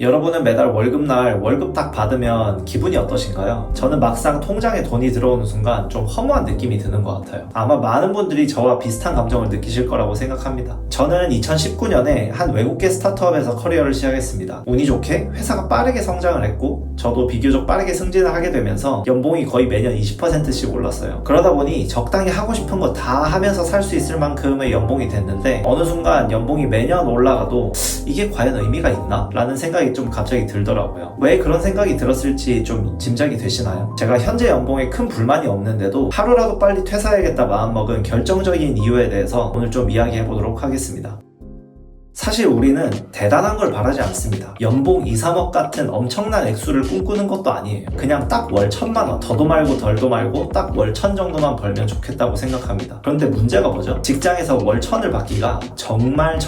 여러분은 매달 월급날 월급 딱 받으면 기분이 어떠신가요? 저는 막상 통장에 돈이 들어오는 순간 좀 허무한 느낌이 드는 것 같아요. 아마 많은 분들이 저와 비슷한 감정을 느끼실 거라고 생각합니다. 저는 2019년에 한 외국계 스타트업에서 커리어를 시작했습니다. 운이 좋게 회사가 빠르게 성장을 했고 저도 비교적 빠르게 승진을 하게 되면서 연봉이 거의 매년 20%씩 올랐어요. 그러다 보니 적당히 하고 싶은 거 다 하면서 살 수 있을 만큼의 연봉이 됐는데 어느 순간 연봉이 매년 올라가도 이게 과연 의미가 있나? 라는 생각이 좀 갑자기 들더라고요. 왜 그런 생각이 들었을지 좀 짐작이 되시나요? 제가 현재 연봉에 큰 불만이 없는데도 하루라도 빨리 퇴사해야겠다 마음먹은 결정적인 이유에 대해서 오늘 좀 이야기해 보도록 하겠습니다. 사실 우리는 대단한 걸 바라지 않습니다. 연봉 2, 3억 같은 엄청난 액수를 꿈꾸는 것도 아니에요. 그냥 딱 월 1,000만 원, 더도 말고 덜도 말고 딱 월 1,000 정도만 벌면 좋겠다고 생각합니다. 그런데 문제가 뭐죠? 직장에서 월 1,000을 받기가 정말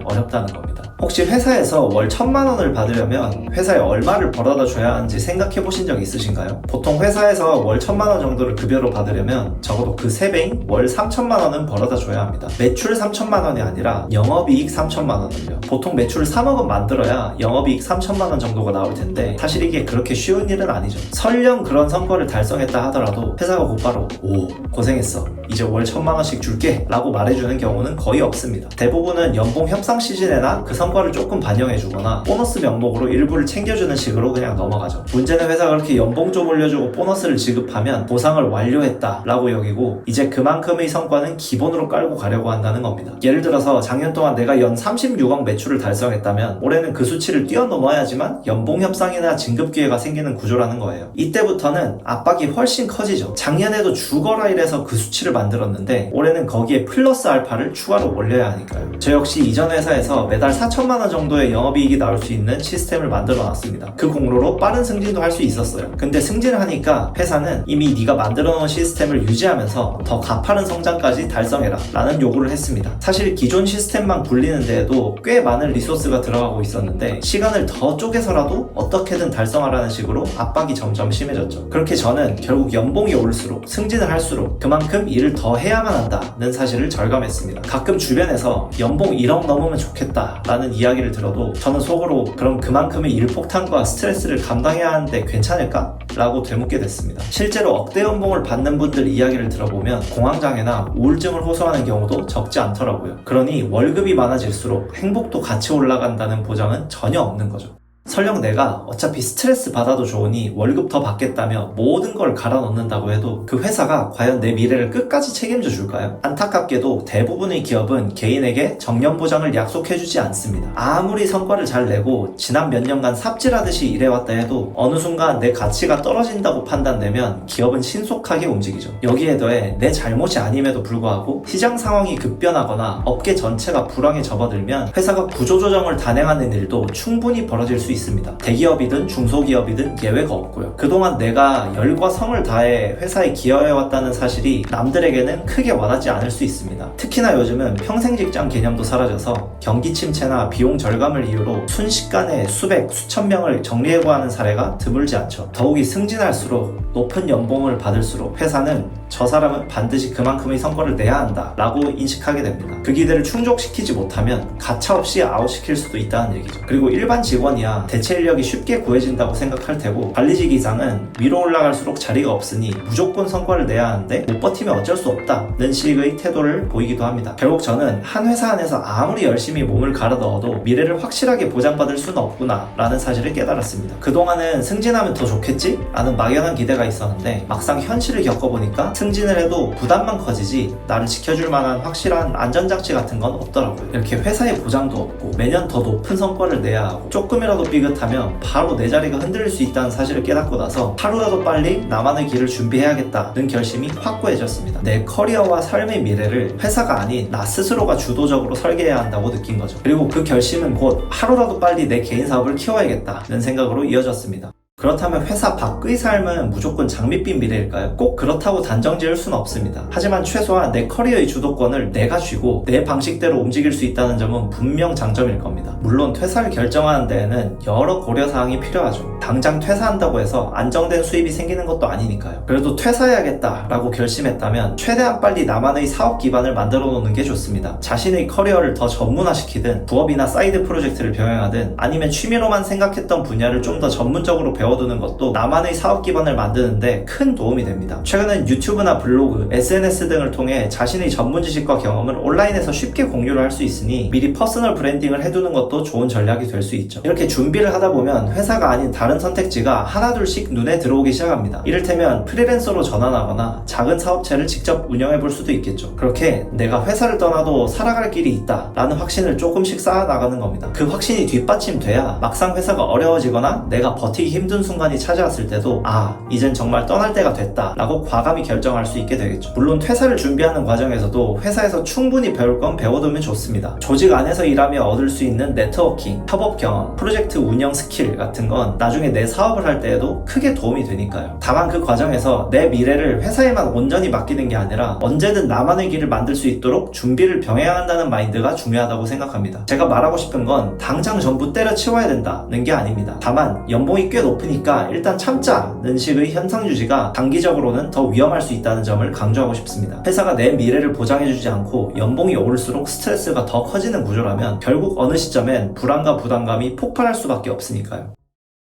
어렵다는 겁니다. 혹시 회사에서 월 1,000만 원을 받으려면 회사에 얼마를 벌어다 줘야 하는지 생각해 보신 적 있으신가요? 보통 회사에서 월 1,000만 원 정도를 급여로 받으려면 적어도 그 3배인 월 3,000만 원은 벌어다 줘야 합니다. 매출 3,000만 원이 아니라 영업이익 3,000만 원을요. 보통 매출 3억은 만들어야 영업이익 3,000만 원 정도가 나올 텐데 사실 이게 그렇게 쉬운 일은 아니죠. 설령 그런 성과를 달성했다 하더라도 회사가 곧바로 오 고생했어 이제 월 1,000만 원씩 줄게 라고 말해주는 경우는 거의 없습니다. 대부분은 연봉 협상 시즌에나 그 성과를 조금 반영해주거나 보너스 명목으로 일부를 챙겨주는 식으로 그냥 넘어가죠. 문제는 회사가 그렇게 연봉 좀 올려주고 보너스를 지급하면 보상을 완료했다 라고 여기고 이제 그만큼의 성과는 기본으로 깔고 가려고 한다는 겁니다. 예를 들어서 작년 동안 내가 연 36억 매출을 달성했다면 올해는 그 수치를 뛰어넘어야지만 연봉 협상이나 진급 기회가 생기는 구조라는 거예요. 이때부터는 압박이 훨씬 커지죠. 작년에도 죽어라 이래서 그 수치를 만들었는데 올해는 거기에 플러스 알파를 추가로 올려야 하니까요. 저 역시 이전 회사에서 매달 4천만 원 정도의 영업이익이 나올 수 있는 시스템을 만들어 놨습니다. 그 공로로 빠른 승진도 할 수 있었어요. 근데 승진을 하니까 회사는 이미 네가 만들어 놓은 시스템을 유지하면서 더 가파른 성장까지 달성해라 라는 요구를 했습니다. 사실 기존 시스템만 굴리는 데에도 꽤 많은 리소스가 들어가고 있었는데 시간을 더 쪼개서라도 어떻게든 달성하라는 식으로 압박이 점점 심해졌죠. 그렇게 저는 결국 연봉이 올수록 승진을 할수록 그만큼 일을 더 해야만 한다는 사실을 절감했습니다. 가끔 주변에서 연봉 1억 넘으면 좋겠다 라는 이야기를 들어도 저는 속으로 그럼 그만큼의 일폭탄과 스트레스를 감당해야 하는데 괜찮을까? 라고 되묻게 됐습니다. 실제로 억대 연봉을 받는 분들 이야기를 들어보면 공황장애나 우울증을 호소하는 경우도 적지 않더라고요. 그러니 월급이 많아질수록 행복도 같이 올라간다는 보장은 전혀 없는 거죠. 설령 내가 어차피 스트레스 받아도 좋으니 월급 더 받겠다며 모든 걸 갈아 넣는다고 해도 그 회사가 과연 내 미래를 끝까지 책임져 줄까요? 안타깝게도 대부분의 기업은 개인에게 정년 보장을 약속해주지 않습니다. 아무리 성과를 잘 내고 지난 몇 년간 삽질하듯이 일해왔다 해도 어느 순간 내 가치가 떨어진다고 판단되면 기업은 신속하게 움직이죠. 여기에 더해 내 잘못이 아님에도 불구하고 시장 상황이 급변하거나 업계 전체가 불황에 접어들면 회사가 구조조정을 단행하는 일도 충분히 벌어질 수 있습니다. 대기업이든 중소기업이든 예외가 없고요. 그동안 내가 열과 성을 다해 회사에 기여해왔다는 사실이 남들에게는 크게 와닿지 않을 수 있습니다. 특히나 요즘은 평생 직장 개념도 사라져서 경기 침체나 비용 절감을 이유로 순식간에 수백, 수천 명을 정리해고하는 사례가 드물지 않죠. 더욱이 승진할수록 높은 연봉을 받을수록 회사는 저 사람은 반드시 그만큼의 성과를 내야 한다 라고 인식하게 됩니다. 그 기대를 충족시키지 못하면 가차없이 아웃시킬 수도 있다는 얘기죠. 그리고 일반 직원이야 대체 인력이 쉽게 구해진다고 생각할 테고 관리직 이상은 위로 올라갈수록 자리가 없으니 무조건 성과를 내야 하는데 못 버티면 어쩔 수 없다는 식의 태도를 보이기도 합니다. 결국 저는 한 회사 안에서 아무리 열심히 몸을 갈아 넣어도 미래를 확실하게 보장받을 수는 없구나 라는 사실을 깨달았습니다. 그동안은 승진하면 더 좋겠지? 라는 막연한 기대가 있었는데 막상 현실을 겪어보니까 승진을 해도 부담만 커지지 나를 지켜줄 만한 확실한 안전장치 같은 건 없더라고요. 이렇게 회사에 보장도 없고 매년 더 높은 성과를 내야 하고 조금이라도 삐끗하면 바로 내 자리가 흔들릴 수 있다는 사실을 깨닫고 나서 하루라도 빨리 나만의 길을 준비해야겠다는 결심이 확고해졌습니다. 내 커리어와 삶의 미래를 회사가 아닌 나 스스로가 주도적으로 설계해야 한다고 느낀 거죠. 그리고 그 결심은 곧 하루라도 빨리 내 개인 사업을 키워야겠다는 생각으로 이어졌습니다. 그렇다면 회사 밖의 삶은 무조건 장밋빛 미래일까요? 꼭 그렇다고 단정 지을 수는 없습니다. 하지만 최소한 내 커리어의 주도권을 내가 쥐고 내 방식대로 움직일 수 있다는 점은 분명 장점일 겁니다. 물론 퇴사를 결정하는 데에는 여러 고려사항이 필요하죠. 당장 퇴사한다고 해서 안정된 수입이 생기는 것도 아니니까요. 그래도 퇴사해야겠다라고 결심했다면 최대한 빨리 나만의 사업 기반을 만들어 놓는 게 좋습니다. 자신의 커리어를 더 전문화시키든 부업이나 사이드 프로젝트를 병행하든 아니면 취미로만 생각했던 분야를 좀 더 전문적으로 배워두는 것도 나만의 사업 기반을 만드는데 큰 도움이 됩니다. 최근엔 유튜브나 블로그, SNS 등을 통해 자신의 전문 지식과 경험을 온라인에서 쉽게 공유를 할 수 있으니 미리 퍼스널 브랜딩을 해두는 것도 좋은 전략이 될 수 있죠. 이렇게 준비를 하다 보면 회사가 아닌 다른 선택지가 하나둘씩 눈에 들어오기 시작합니다. 이를테면 프리랜서로 전환하거나 작은 사업체를 직접 운영해 볼 수도 있겠죠. 그렇게 내가 회사를 떠나도 살아갈 길이 있다 라는 확신을 조금씩 쌓아 나가는 겁니다. 그 확신이 뒷받침돼야 막상 회사가 어려워지거나 내가 버티기 힘든 순간이 찾아왔을 때도 이젠 정말 떠날 때가 됐다 라고 과감히 결정할 수 있게 되겠죠. 물론 퇴사를 준비하는 과정에서도 회사에서 충분히 배울 건 배워두면 좋습니다. 조직 안에서 일하며 얻을 수 있는 네트워킹, 협업 경험, 프로젝트 운영 스킬 같은 건 나중에 내 사업을 할 때에도 크게 도움이 되니까요. 다만 그 과정에서 내 미래를 회사에만 온전히 맡기는 게 아니라 언제든 나만의 길을 만들 수 있도록 준비를 병행한다는 마인드가 중요하다고 생각합니다. 제가 말하고 싶은 건 당장 전부 때려치워야 된다는 게 아닙니다. 다만 연봉이 꽤 높으니까 일단 참자는 식의 현상 유지가 단기적으로는 더 위험할 수 있다는 점을 강조하고 싶습니다. 회사가 내 미래를 보장해주지 않고 연봉이 오를수록 스트레스가 더 커지는 구조라면 결국 어느 시점엔 불안과 부담감이 폭발할 수밖에 없으니까요.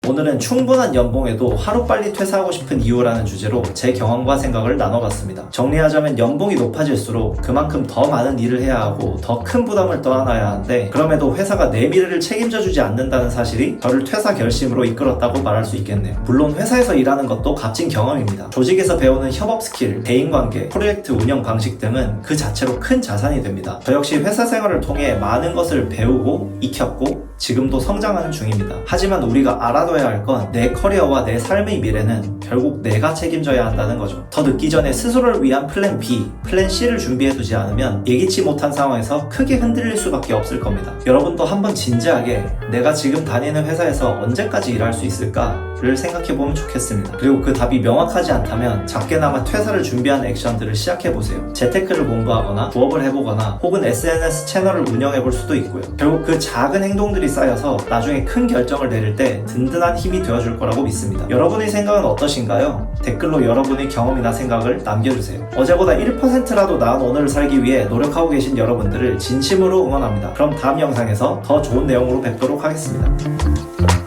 오늘은 충분한 연봉에도 하루빨리 퇴사하고 싶은 이유라는 주제로 제 경험과 생각을 나눠봤습니다. 정리하자면 연봉이 높아질수록 그만큼 더 많은 일을 해야 하고 더 큰 부담을 떠안아야 하는데 그럼에도 회사가 내 미래를 책임져주지 않는다는 사실이 저를 퇴사 결심으로 이끌었다고 말할 수 있겠네요. 물론 회사에서 일하는 것도 값진 경험입니다. 조직에서 배우는 협업 스킬, 대인관계, 프로젝트 운영 방식 등은 그 자체로 큰 자산이 됩니다. 저 역시 회사 생활을 통해 많은 것을 배우고 익혔고 지금도 성장하는 중입니다. 하지만 우리가 알아둬야 할 건 내 커리어와 내 삶의 미래는 결국 내가 책임져야 한다는 거죠. 더 늦기 전에 스스로를 위한 플랜 B, 플랜 C를 준비해두지 않으면 예기치 못한 상황에서 크게 흔들릴 수밖에 없을 겁니다. 여러분도 한번 진지하게 내가 지금 다니는 회사에서 언제까지 일할 수 있을까를 생각해보면 좋겠습니다. 그리고 그 답이 명확하지 않다면 작게나마 퇴사를 준비하는 액션들을 시작해보세요. 재테크를 공부하거나 부업을 해보거나 혹은 SNS 채널을 운영해볼 수도 있고요. 결국 그 작은 행동들이 쌓여서 나중에 큰 결정을 내릴 때 든든한 힘이 되어줄 거라고 믿습니다. 여러분의 생각은 어떠신가요? 댓글로 여러분의 경험이나 생각을 남겨주세요. 어제보다 1%라도 나은 오늘을 살기 위해 노력하고 계신 여러분들을 진심으로 응원합니다. 그럼 다음 영상에서 더 좋은 내용으로 뵙도록 하겠습니다.